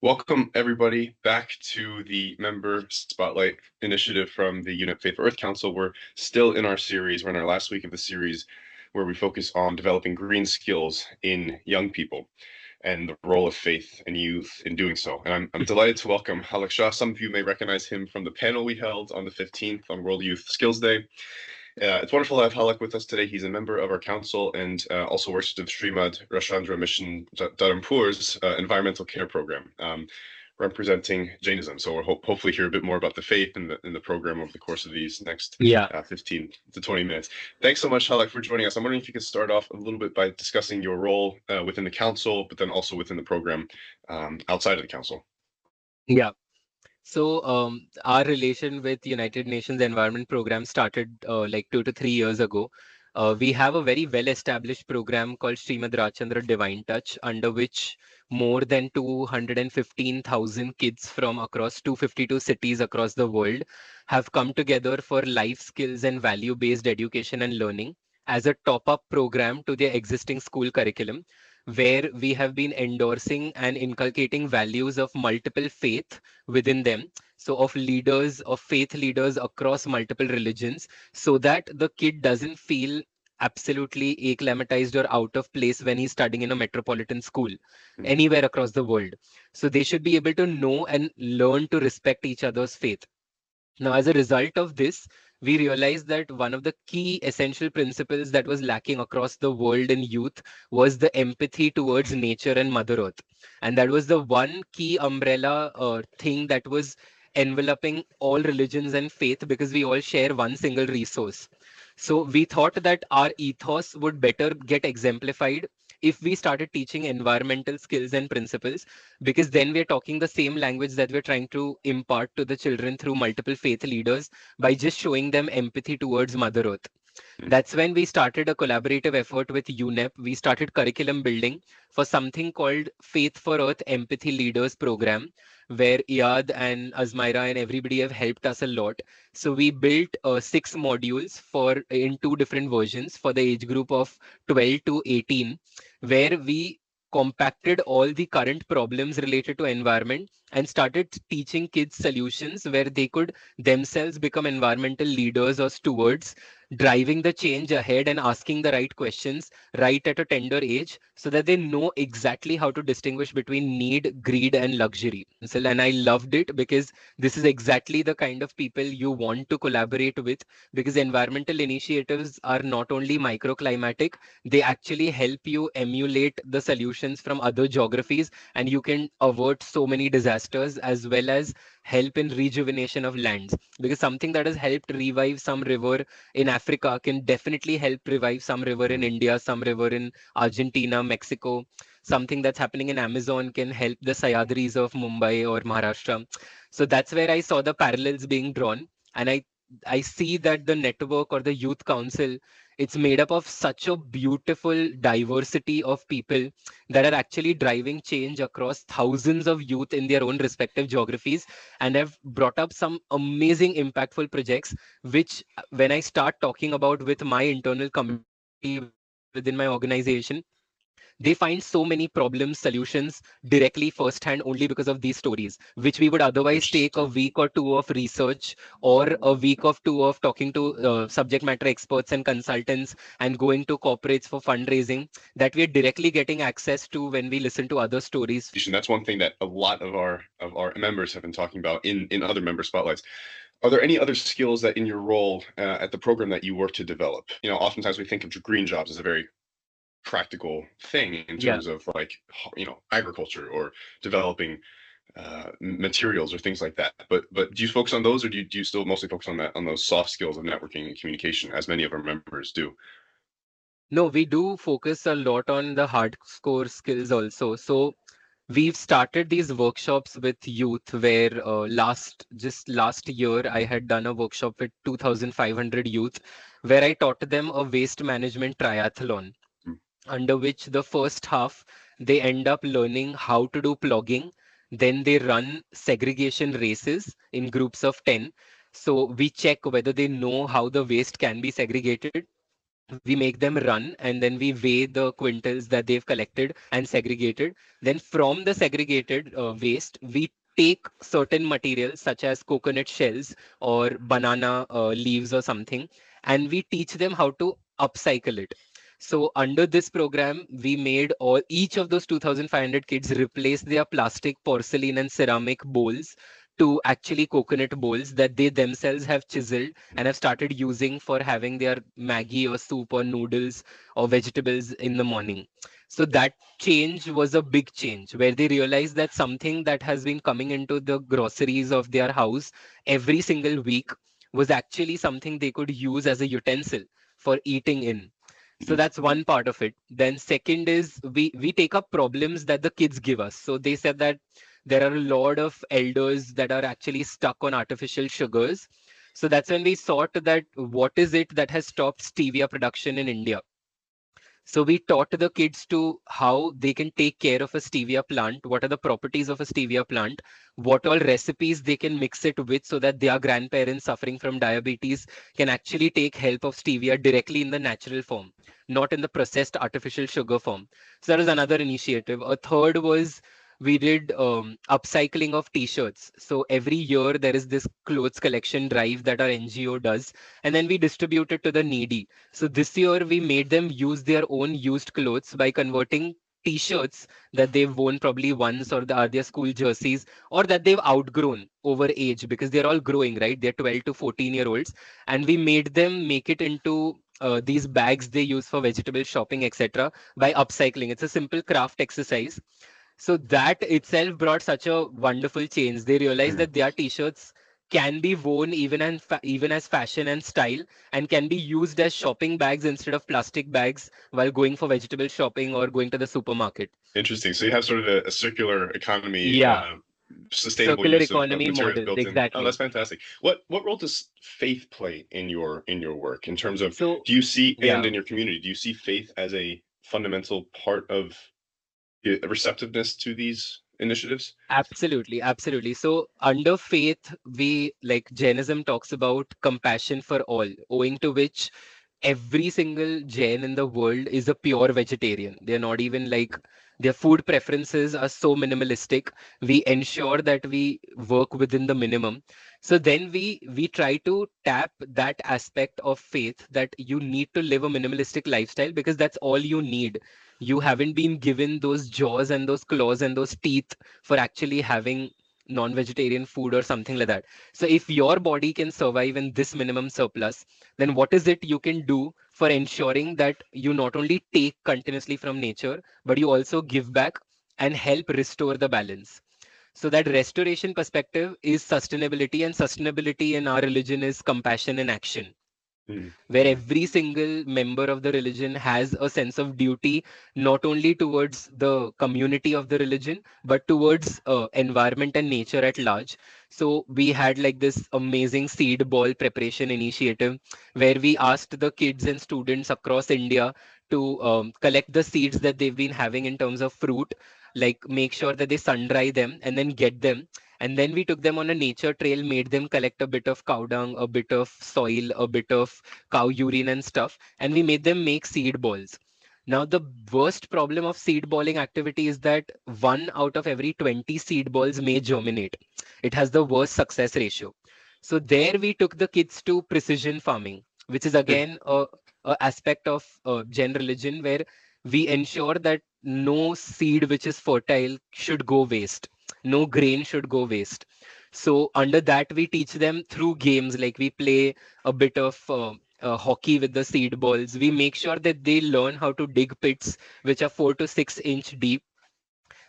Welcome, everybody, back to the Member Spotlight initiative from the Unit Faith Earth Council. We're still in our series. We're in our last week of the series where we focus on developing green skills in young people and the role of faith and youth in doing so. And I'm delighted to welcome Halak Shah. Some of you may recognize him from the panel we held on the 15th on World Youth Skills Day. It's wonderful to have Halak with us today. He's a member of our council and also works with Shrimad Rajchandra Mission Dharmapur's environmental care program, representing Jainism. So we'll hopefully hear a bit more about the faith in the program over the course of these next Yeah. 15 to 20 minutes. Thanks so much, Halak, for joining us. I'm wondering if you could start off a little bit by discussing your role within the council, but then also within the program outside of the council. Yeah. So our relation with United Nations Environment Program started like 2 to 3 years ago. We have a very well-established program called Shrimad Rajchandra Divine Touch, under which more than 215,000 kids from across 252 cities across the world have come together for life skills and value-based education and learning as a top-up program to their existing school curriculum, where we have been endorsing and inculcating values of multiple faith within them, so of leaders, of faith leaders across multiple religions, so that the kid doesn't feel absolutely acclimatized or out of place when he's studying in a metropolitan school anywhere across the world. So they should be able to know and learn to respect each other's faith. Now, as a result of this, we realized that one of the key essential principles that was lacking across the world in youth was the empathy towards nature and Mother Earth. And that was the one key umbrella thing that was enveloping all religions and faith, because we all share one single resource. So we thought that our ethos would better get exemplified if we started teaching environmental skills and principles, because then we're talking the same language that we're trying to impart to the children through multiple faith leaders by just showing them empathy towards Mother Earth. That's when we started a collaborative effort with UNEP. We started curriculum building for something called Faith for Earth Empathy Leaders Program, where Iyad and Azmaira and everybody have helped us a lot. So we built 6 modules for in 2 different versions for the age group of 12 to 18, where we compacted all the current problems related to environment and started teaching kids solutions where they could themselves become environmental leaders or stewards, driving the change ahead and asking the right questions right at a tender age, so that they know exactly how to distinguish between need, greed, and luxury. And I loved it because this is exactly the kind of people you want to collaborate with, because environmental initiatives are not only microclimatic, they actually help you emulate the solutions from other geographies, and you can avert so many disasters as well as help in rejuvenation of lands, because something that has helped revive some river in Africa can definitely help revive some river in India, some river in Argentina, Mexico. Something that's happening in Amazon can help the Sayadris of Mumbai or Maharashtra. So that's where I saw the parallels being drawn. And I see that the network or the youth council, it's made up of such a beautiful diversity of people that are actually driving change across thousands of youth in their own respective geographies, and have brought up some amazing impactful projects, which when I start talking about with my internal committee within my organization, they find so many problem solutions directly firsthand only because of these stories, which we would otherwise take a week or two of research or a week of two of talking to subject matter experts and consultants and going to corporates for fundraising, that we are directly getting access to when we listen to other stories. That's one thing that a lot of our members have been talking about in other member spotlights. Are there any other skills that in your role at the program that you work to develop? Oftentimes we think of green jobs as a very practical thing in Yeah. terms of agriculture or developing materials or things like that. But do you focus on those, or do you still mostly focus on those soft skills of networking and communication, as many of our members do? No, we do focus a lot on the hardcore skills also. So we've started these workshops with youth where just last year I had done a workshop with 2,500 youth where I taught them a waste management triathlon, under which the first half they end up learning how to do plugging. Then they run segregation races in groups of 10. So we check whether they know how the waste can be segregated. we make them run, and then we weigh the quintals that they've collected and segregated. Then from the segregated waste, we take certain materials such as coconut shells or banana leaves or something, and we teach them how to upcycle it. So under this program, we made all each of those 2,500 kids replace their plastic, porcelain, and ceramic bowls to actually coconut bowls that they themselves have chiseled and have started using for having their Maggie or soup or noodles or vegetables in the morning. So that change was a big change where they realized that something that has been coming into the groceries of their house every single week was actually something they could use as a utensil for eating in. So Mhm. that's one part of it. Then second is we take up problems that the kids give us. So they said that there are a lot of elders that are actually stuck on artificial sugars. So that's when we sought that what is it that has stopped stevia production in India. So we taught the kids to how they can take care of a stevia plant, what are the properties of a stevia plant, what all recipes they can mix it with so that their grandparents suffering from diabetes can actually take help of stevia directly in the natural form, not in the processed artificial sugar form. So that was another initiative. A third was we did upcycling of t-shirts. So every year there is this clothes collection drive that our NGO does, and then we distribute it to the needy. So this year we made them use their own used clothes by converting t-shirts that they've worn probably once or are their school jerseys or that they've outgrown over age because they're all growing, right? They're 12 to 14-year-olds, and we made them make it into these bags they use for vegetable shopping, etc. by upcycling. It's a simple craft exercise. So that itself brought such a wonderful change. They realized Mhm. that their t-shirts can be worn even as fashion and style, and can be used as shopping bags instead of plastic bags while going for vegetable shopping or going to the supermarket. Interesting. So you have sort of a circular economy, Yeah, sustainable circular use of economy materials models, built in. Oh, that's exactly. fantastic. What role does faith play in your work in terms of So do you see and yeah. in your community, do you see faith as a fundamental part of receptiveness to these initiatives? Absolutely, absolutely. So under faith, we like Jainism talks about compassion for all, owing to which every single Jain in the world is a pure vegetarian. They're not even like their food preferences are so minimalistic. We ensure that we work within the minimum. So then we try to tap that aspect of faith that you need to live a minimalistic lifestyle because that's all you need. You haven't been given those jaws and those claws and those teeth for actually having non-vegetarian food or something like that. So if your body can survive in this minimum surplus, then what is it you can do for ensuring that you not only take continuously from nature, but you also give back and help restore the balance. So that restoration perspective is sustainability, and sustainability in our religion is compassion in action, Mm, where mm, every single member of the religion has a sense of duty, not only towards the community of the religion, but towards environment and nature at large. So we had like this amazing seed ball preparation initiative where we asked the kids and students across India to collect the seeds that they've been having in terms of fruit, like make sure that they sun dry them and then get them. And then we took them on a nature trail, made them collect a bit of cow dung, a bit of soil, a bit of cow urine and stuff, and we made them make seed balls. Now, the worst problem of seed balling activity is that one out of every 20 seed balls may germinate. It has the worst success ratio. So there we took the kids to precision farming, which is mm. again a aspect of Jain religion where we ensure that no seed which is fertile should go waste. No grain should go waste. So under that, we teach them through games, like we play a bit of hockey with the seed balls. We make sure that they learn how to dig pits which are 4 to 6 inch deep,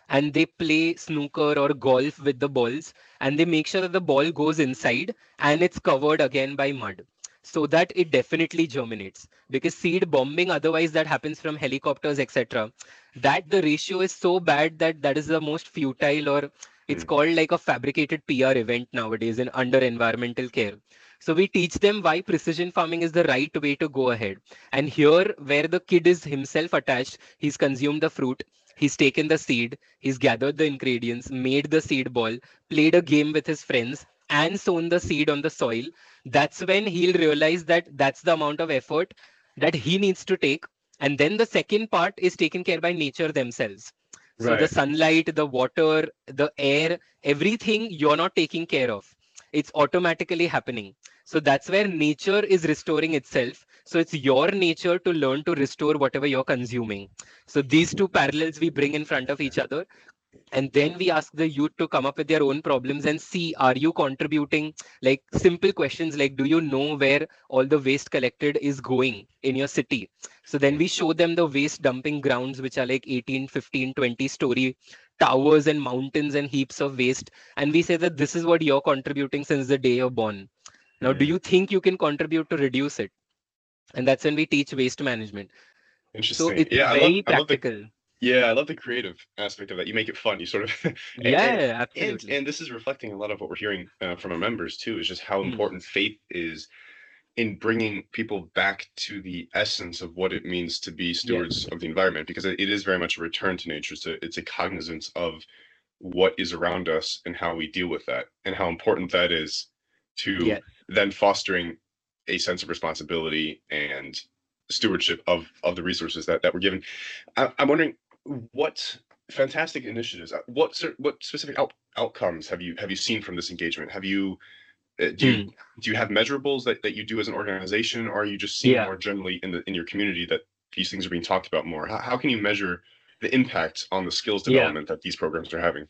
and they play snooker or golf with the balls, and they make sure that the ball goes inside and it's covered again by mud so that it definitely germinates, because seed bombing otherwise that happens from helicopters, etc., that the ratio is so bad that that is the most futile, or it's Mm. called like a fabricated PR event nowadays in under environmental care. So we teach them why precision farming is the right way to go ahead. And here where the kid is himself attached, he's consumed the fruit, he's taken the seed, he's gathered the ingredients, made the seed ball, played a game with his friends, and sown the seed on the soil. That's when he'll realize that that's the amount of effort. that he needs to take. And then the second part is taken care by nature themselves. So the Right. sunlight, the water, the air, everything you're not taking care of. It's automatically happening. So that's where nature is restoring itself. So it's your nature to learn to restore whatever you're consuming. So these two parallels we bring in front of each other, and then we ask the youth to come up with their own problems and see, are you contributing? Like simple questions like, do you know where all the waste collected is going in your city? So then we show them the waste dumping grounds, which are like 18, 15, 20-story towers and mountains and heaps of waste, and we say that this is what you're contributing since the day you're born. Now do Mm, you think you can contribute to reduce it? And that's when we teach waste management. So interesting. it's Yeah, very I love the practical. yeah, I love the creative aspect of that. You make it fun. You sort of and Yeah, absolutely. and this is reflecting a lot of what we're hearing from our members too. Is just how Hmm. important faith is in bringing people back to the essence of what it means to be stewards Yes. of the environment, because it is very much a return to nature. It's a cognizance of what is around us and how we deal with that, and how important that is to Yes. then fostering a sense of responsibility and stewardship of the resources that we're given. I'm wondering what fantastic initiatives, what specific outcomes have you seen from this engagement? Have you do you Hmm. do you have measurables that you do as an organization, or are you just seeing Yeah. more generally in your community that these things are being talked about more? How can you measure the impact on the skills Yeah. development that these programs are having?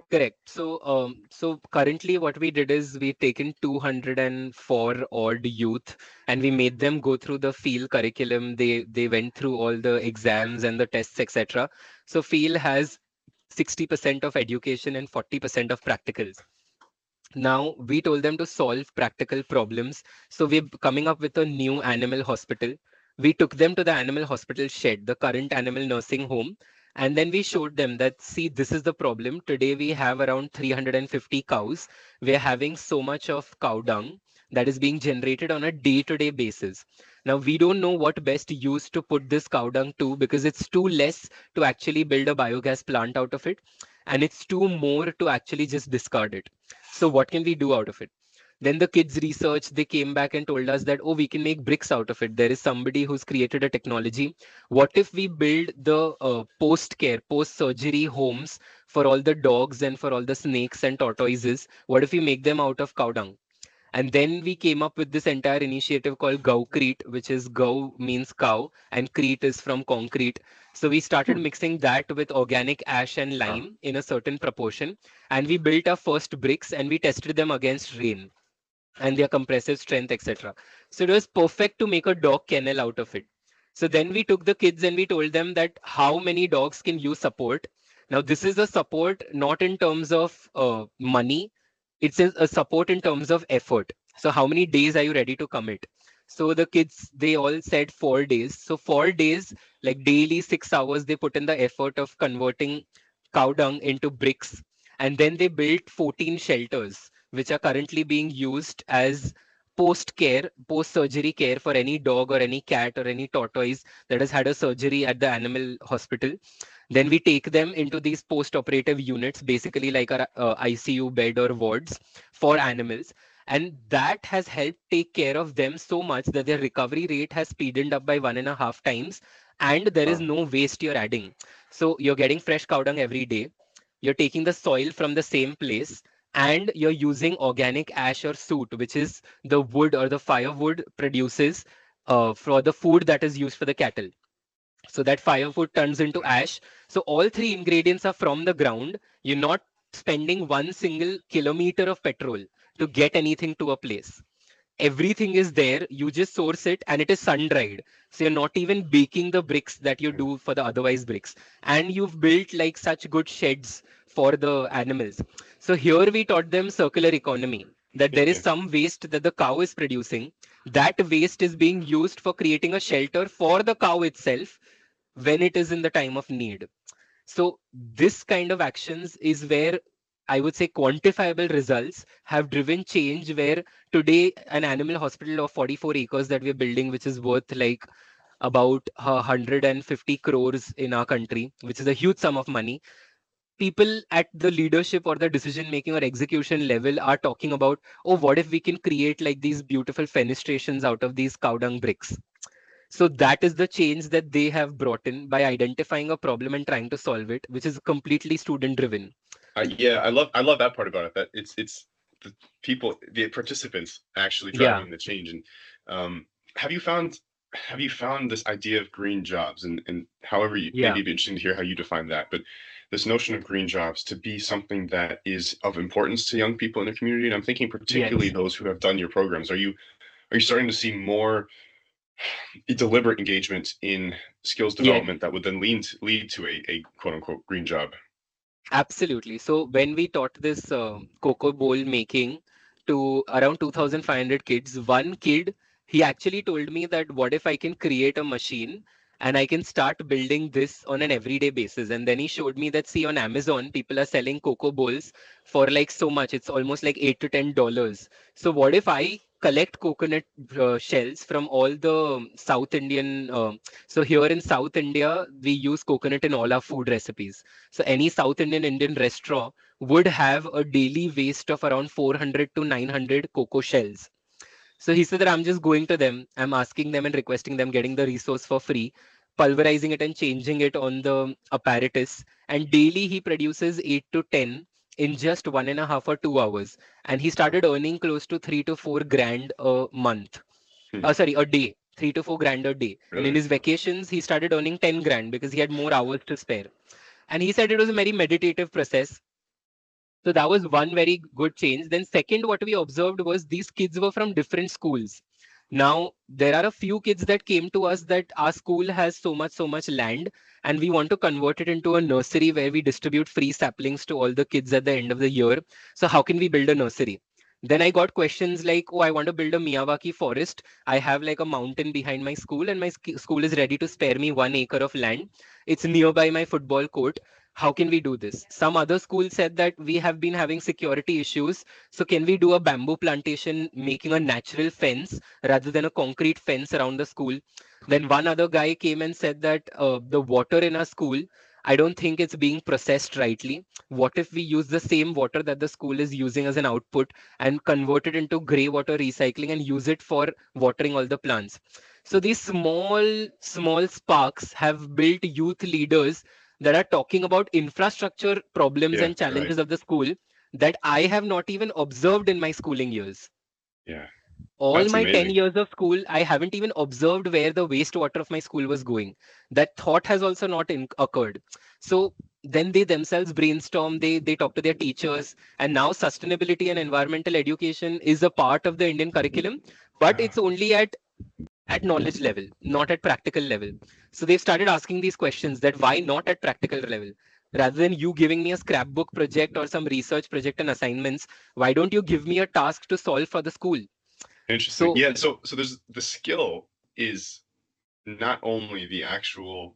Correct. So currently what we did is we taken 204 odd youth and we made them go through the field curriculum. They went through all the exams and the tests, etc. So field has 60% of education and 40% of practicals. Now we told them to solve practical problems. So we're coming up with a new animal hospital. We took them to the animal hospital shed, the current animal nursing home, and then we showed them that, see, this is the problem. Today we have around 350 cows. We're having so much of cow dung that is being generated on a day-to-day basis. Now we don't know what best use to put this cow dung to, because it's too less to actually build a biogas plant out of it, and it's too more to actually just discard it. So what can we do out of it? Then the kids researched, they came back and told us that, oh, we can make bricks out of it. There is somebody who's created a technology. What if we build the post care, post surgery homes for all the dogs and for all the snakes and tortoises? What if we make them out of cow dung? And then we came up with this entire initiative called Gaucrete, which is Gau means cow and Crete is from concrete. So we started Hmm. mixing that with organic ash and Wow. lime in a certain proportion. And we built our first bricks and we tested them against rain and their compressive strength, etc. So it was perfect to make a dog kennel out of it. So then we took the kids and we told them that how many dogs can you support? Now, this is a support not in terms of money, it's a support in terms of effort. So, how many days are you ready to commit? So, the kids, they all said 4 days. So, 4 days, like daily 6 hours, they put in the effort of converting cow dung into bricks. And then they built 14 shelters which are currently being used as post care, post surgery care for any dog or any cat or any tortoise that has had a surgery at the animal hospital. Then we take them into these post operative units, basically like our ICU bed or wards for animals. And that has helped take care of them so much that their recovery rate has speeded up by 1.5 times. And there is Wow. no waste you're adding. So you're getting fresh cow dung every day. You're taking the soil from the same place, and you're using organic ash or soot, which is the wood or the firewood produces for the food that is used for the cattle. So that firewood turns into ash. So all three ingredients are from the ground. You're not spending one single kilometer of petrol to get anything to a place. Everything is there, you just source it, and it is sun dried, so you're not even baking the bricks that you do for the otherwise bricks. And you've built like such good sheds for the animals. So here we taught them circular economy, that there is Interesting. some waste that the cow is producing, that waste is being used for creating a shelter for the cow itself when it is in the time of need. So this kind of actions is where I would say quantifiable results have driven change, where today an animal hospital of 44 acres that we're building, which is worth like about 150 crores in our country, which is a huge sum of money. People at the leadership or the decision making or execution level are talking about, oh, what if we can create like these beautiful fenestrations out of these cow dung bricks? So that is the change that they have brought in by identifying a problem and trying to solve it, which is completely student driven. Yeah, I love that part about it. That it's the people, the participants actually Yeah, driving the change. And um, have you found have you found this idea of green jobs, and however you, yeah, maybe it'd be interesting to hear how you define that, but this notion of green jobs to be something that is of importance to young people in the community. And I'm thinking particularly yes. those who have done your programs. Are you starting to see more deliberate engagement in skills Yes. development that would then lead to a quote unquote green job? Absolutely. So when we taught this cocoa bowl making to around 2,500 kids, one kid, he actually told me that what if I can create a machine and I can start building this on an everyday basis. And then he showed me that, see, on Amazon, people are selling cocoa bowls for like so much. It's almost like $8 to $10. So what if I collect coconut shells from all the South Indian so here in South India, we use coconut in all our food recipes. So any South Indian restaurant would have a daily waste of around 400 to 900 cocoa shells. So he said that I'm just going to them, I'm asking them and requesting them, getting the resource for free, pulverizing it and changing it on the apparatus. And daily he produces 8 to 10 in just 1.5 or 2 hours. And he started earning close to 3 to 4 grand a month. Hmm, Sorry, a day. 3 to 4 grand a day. And in really? his vacations, he started earning 10 grand because he had more hours to spare. And he said it was a very meditative process. So that was one very good change. Then second, what we observed was these kids were from different schools. Now there are a few kids that came to us that our school has so much land, and we want to convert it into a nursery where we distribute free saplings to all the kids at the end of the year. So how can we build a nursery? Then I got questions like, oh, I want to build a Miyawaki forest. I have like a mountain behind my school, and my school is ready to spare me 1 acre of land. It's nearby my football court. How can we do this? Some other school said that we have been having security issues. So can we do a bamboo plantation, making a natural fence rather than a concrete fence around the school? Then one other guy came and said that the water in our school, I don't think it's being processed rightly. What if we use the same water that the school is using as an output and convert it into grey water recycling and use it for watering all the plants? So these small sparks have built youth leaders that are talking about infrastructure problems Yeah, and right. challenges of the school that I have not even observed in my schooling years. Yeah, All that's my 10 amazing. years of school, I haven't even observed where the wastewater of my school was going. That thought has also not occurred. So then they themselves brainstorm, they talk to their teachers, and now sustainability and environmental education is a part of the Indian curriculum, but Ah, it's only at knowledge level, not at practical level. So they've started asking these questions that why not at practical level? Rather than you giving me a scrapbook project or some research project and assignments, why don't you give me a task to solve for the school? interesting. So Yeah, so there's the skill is not only the actual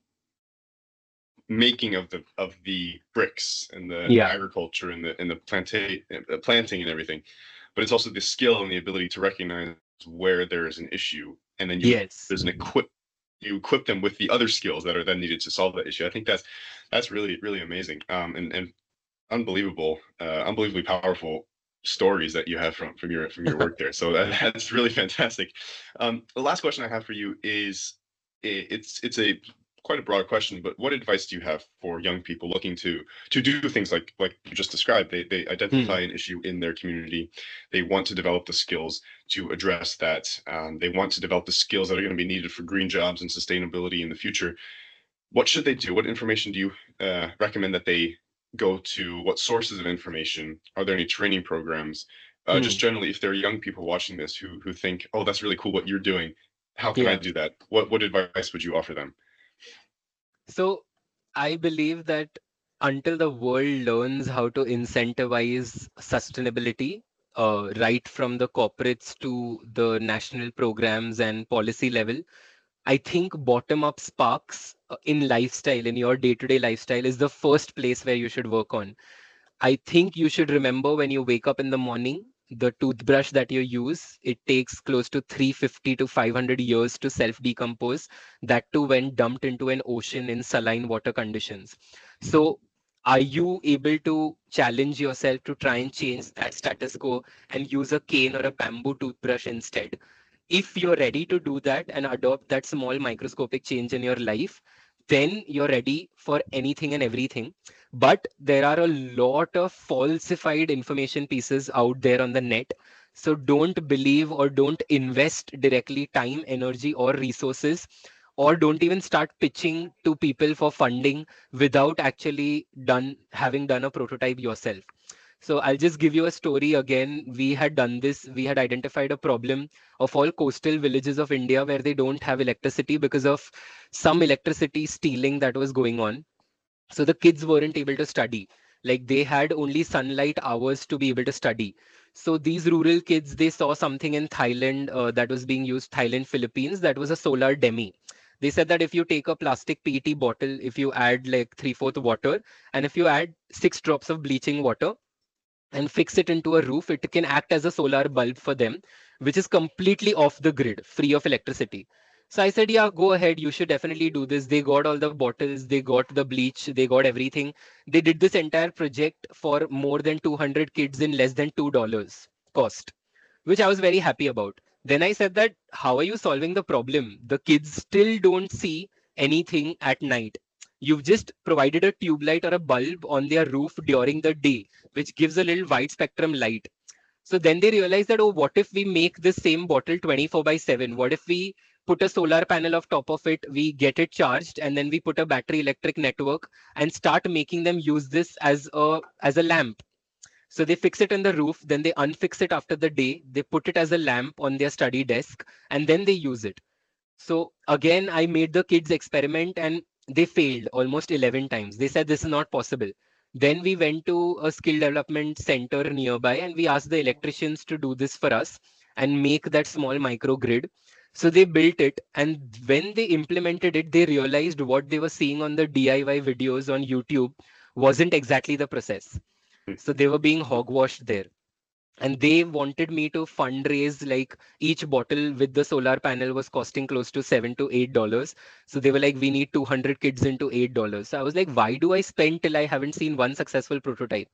making of the bricks and the yeah, agriculture and the planting and everything, but it's also the skill and the ability to recognize where there is an issue, and then yes. you equip them with the other skills that are then needed to solve that issue. I think that's really amazing, and unbelievably powerful stories that you have from your work there. So that's really fantastic. The last question I have for you is it's a quite a broad question, but what advice do you have for young people looking to do things like you just described? They identify Hmm. an issue in their community, they want to develop the skills to address that. They want to develop the skills that are going to be needed for green jobs and sustainability in the future. What should they do? What information do you recommend that they go to? What sources of information? Are there any training programs? Just Hmm. generally, if there are young people watching this who think, "Oh, that's really cool what you're doing. How can I Yeah. do that?" What advice would you offer them? So I believe that until the world learns how to incentivize sustainability, right from the corporates to the national programs and policy level, I think bottom up sparks in lifestyle, in your day to day lifestyle, is the first place where you should work on. I think you should remember when you wake up in the morning, the toothbrush that you use, it takes close to 350 to 500 years to self decompose. That too, when dumped into an ocean in saline water conditions. So, are you able to challenge yourself to try and change that status quo and use a cane or a bamboo toothbrush instead? If you're ready to do that and adopt that small microscopic change in your life, then you're ready for anything and everything. But there are a lot of falsified information pieces out there on the net. So don't believe or don't invest directly time, energy, or resources, or don't even start pitching to people for funding without actually having done a prototype yourself. So I'll just give you a story again. We had done this, we had identified a problem of all coastal villages of India where they don't have electricity because of some electricity stealing that was going on. So the kids weren't able to study. Like they had only sunlight hours to be able to study. So these rural kids, they saw something in Thailand that was being used, Thailand, Philippines, that was a solar demi. They said that if you take a plastic PET bottle, if you add like three-fourth water, and if you add 6 drops of bleaching water, and fix it into a roof, it can act as a solar bulb for them, which is completely off the grid, free of electricity. So I said, yeah, go ahead. You should definitely do this. They got all the bottles, they got the bleach, they got everything. They did this entire project for more than 200 kids in less than $2 cost, which I was very happy about. Then I said that, how are you solving the problem? The kids still don't see anything at night. You've just provided a tube light or a bulb on their roof during the day, which gives a little wide spectrum light. So then they realize that, oh, what if we make this same bottle 24 by 7? What if we put a solar panel of top of it, we get it charged, and then we put a battery electric network and start making them use this as a lamp. So they fix it on the roof, then they unfix it after the day, they put it as a lamp on their study desk, and then they use it. So again, I made the kids experiment and they failed almost 11 times. They said this is not possible. Then we went to a skill development center nearby and we asked the electricians to do this for us and make that small microgrid. So they built it, and when they implemented it, they realized what they were seeing on the DIY videos on YouTube wasn't exactly the process. So they were being hogwashed there, and they wanted me to fundraise, like each bottle with the solar panel was costing close to $7 to $8. So they were like, we need 200 kids into $8. So I was like, why do I spend till I haven't seen one successful prototype?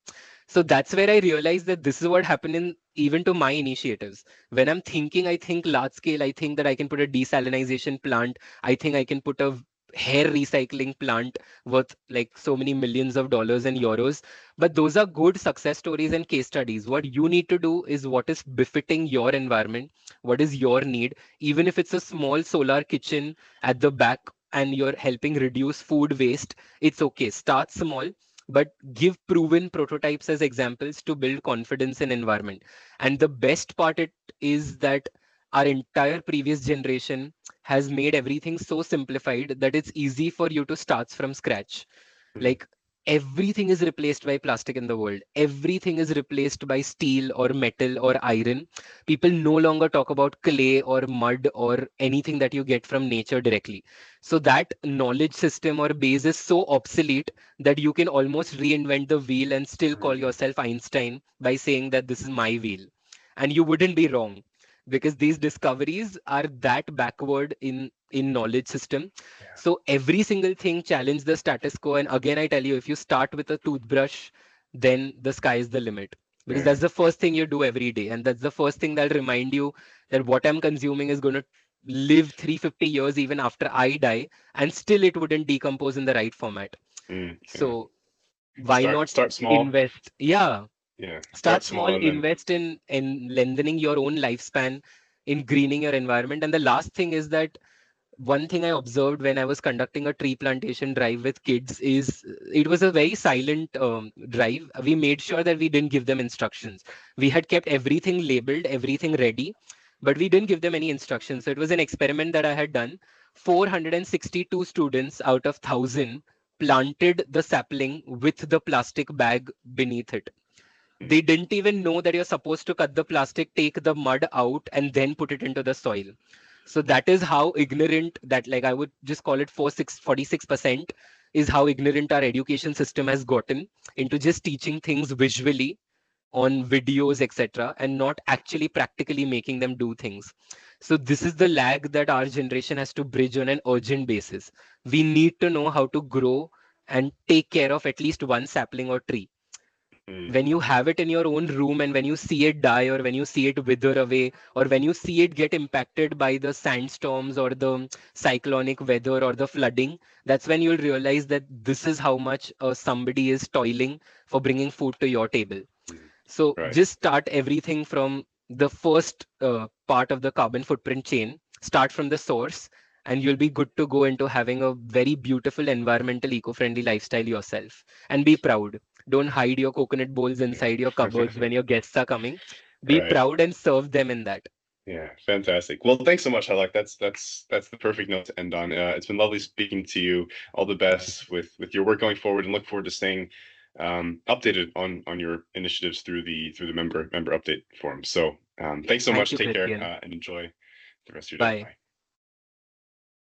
So that's where I realized that this is what happened in even to my initiatives. When I'm thinking, I think large scale, I think that I can put a desalinization plant, I think I can put a hair recycling plant worth like so many millions of dollars and euros. But those are good success stories and case studies. What you need to do is what is befitting your environment, what is your need. Even if it's a small solar kitchen at the back and you're helping reduce food waste, it's okay. Start small, but give proven prototypes as examples to build confidence in environment. And the best part it is that our entire previous generation has made everything so simplified that it's easy for you to start from scratch. Like everything is replaced by plastic in the world. Everything is replaced by steel or metal or iron. People no longer talk about clay or mud or anything that you get from nature directly. So that knowledge system or base is so obsolete that you can almost reinvent the wheel and still call yourself Einstein by saying that this is my wheel. And you wouldn't be wrong, because these discoveries are that backward in knowledge system. So every single thing challenge the status quo. And again, I tell you, if you start with a toothbrush, then the sky is the limit. Because Yeah. that's the first thing you do every day. And that's the first thing that'll remind you that what I'm consuming is going to live 350 years even after I die, and still it wouldn't decompose in the right format. Yeah. So why not Start small. invest? Yeah, Yeah. start Start small, small and then invest in lengthening your own lifespan, in greening your environment. And the last thing is that one thing I observed when I was conducting a tree plantation drive with kids is it was a very silent drive. We made sure that we didn't give them instructions. We had kept everything labeled, everything ready, but we didn't give them any instructions. So it was an experiment that I had done. 462 students out of 1,000 planted the sapling with the plastic bag beneath it. They didn't even know that you're supposed to cut the plastic, take the mud out, and then put it into the soil. So that is how ignorant that, like, I would just call it 46% is how ignorant our education system has gotten into just teaching things visually on videos, etc., and not actually practically making them do things. So this is the lag that our generation has to bridge on an urgent basis. We need to know how to grow and take care of at least one sapling or tree. Mm. When you have it in your own room and when you see it die or when you see it wither away or when you see it get impacted by the sandstorms or the cyclonic weather or the flooding, that's when you'll realize that this is how much somebody is toiling for bringing food to your table. Mm. So Right. just start everything from the first part of the carbon footprint chain, start from the source, and you'll be good to go into having a very beautiful environmental eco-friendly lifestyle yourself. And be proud. Don't hide your coconut bowls inside your cupboards when your guests are coming. Be Right. proud and serve them in that. Yeah, fantastic. Well, thanks so much, Halak. That's the perfect note to end on. It's been lovely speaking to you. All the best with your work going forward, and look forward to staying updated on your initiatives through the member update forum. So thanks so Thank much. you, Take care Christian. and enjoy the rest of your day. Bye. Bye.